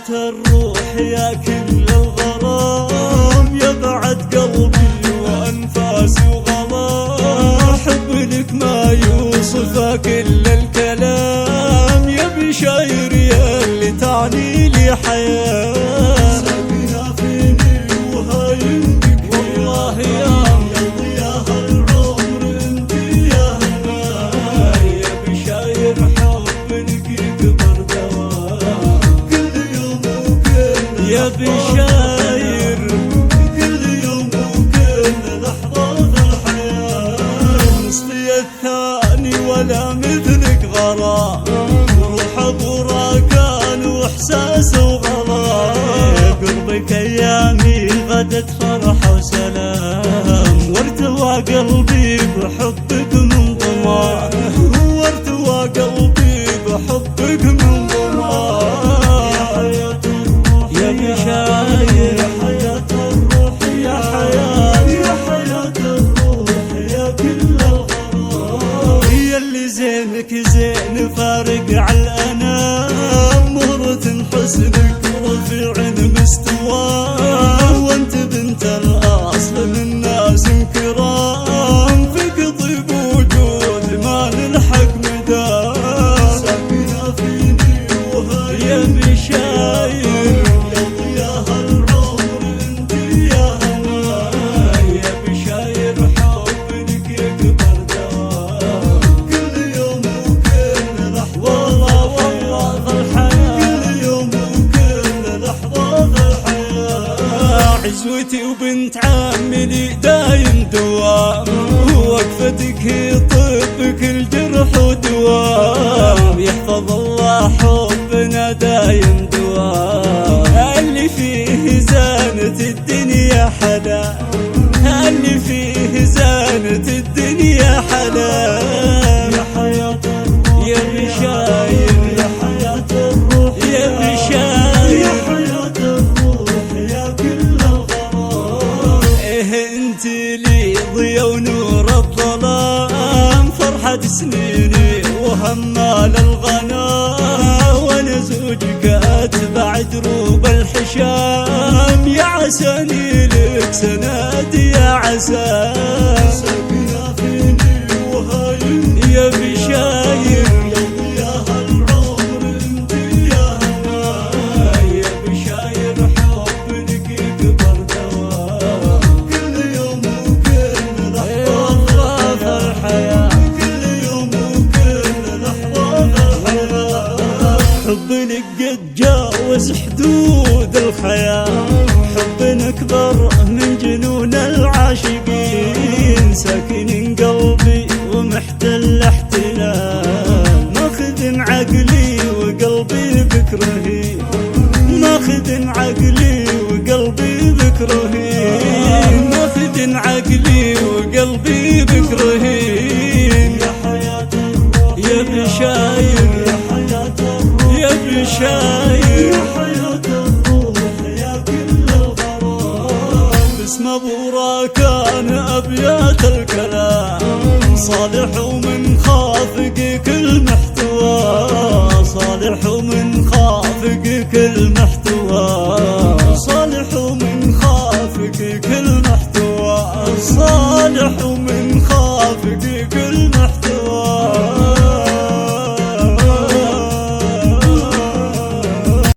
حياة الروح يا كل الغرام، يا بعد قلبي وأنفاسي وغلا، حب لك ما يوصف كل الكلام، يا بشاير يا اللي تعني لي حياة، ساكنة فيني وهايم بك والله يا قلبي يا هالعمر انت يا هنا، يا بشاير حب لك يكبر دوام، كل يوم وكل يا بشاير كل يوم وكل لحظة في الحياة، نصفي الثاني ولا مثلك غرام، روح براكان واحساس وغلا، قربك ايامي غدت فرحة وسلام، وارتوى قلبي بحبك من ضمان، وارتوى قلبي بحبك من ضمان، يا حياة الروح يا بشاير، يا حياة الروح يا حياة، يا حياة الروح يا كل الغرام، هي اللي زينك زين فارق على الأنام، مرة حسنك رفيع مستواه، وانت بنت الأصل من ناس كرام، فيك طيب وجود ما نلحق مدام، ساكنة فيني وهاي يا بشاير، يا هالعمر انت يا هنا، يا بشاير حب لك يكبر دوام، كل يوم وكل لحظة والله في الحياة، كل يوم وكل لحظة في الحياة، عزوتي وبنت عمي دايم دوام، وقفتك هي طب كل جرح ودوام، يحفظ الله حبنا دايم دوام، اللي فيه زانة الدنيا حلا، اللي فيه زانة الدنيا حلا، يا حياة الروح يا بشاير، يا حياة الروح يا بشاير، يا حياة الروح يا كل الغرام، ايه انت لي ضيا ونور الظلام، فرحة سنيني وهمال الغنا، وانا زوجك اتبع دروب الحشام، يا عساني لك سند يا عسى، ساكنة فيني وهايم يا بشاير، يا هالعمر انت يا هنا، يا بشاير حب لك يكبر دوام، كل يوم وكل لحظة في الحياة، كل يوم وكل لحظة في الحياة، حب لك قد جاوز حدود الخيال، حب أكبر من جنون العاشقين، ساكن قلبي ومحتل احتلال، ماخذ عقلي وقلبي بك رهين، ماخذ عقلي وقلبي بك رهين، ماخذ عقلي وقلبي بك رهين، يا حياة الروح يا بشاير، يا حياة الروح يا بشاير، يا حياة الروح يا كل الغرام، باسم براكان أبيات الكلام، صالح ومن خافق كل محتوى، صالح ومن خافق كل محتوى، صالح ومن خافق كل محتوى، صالح ومن خافق كل محتوى.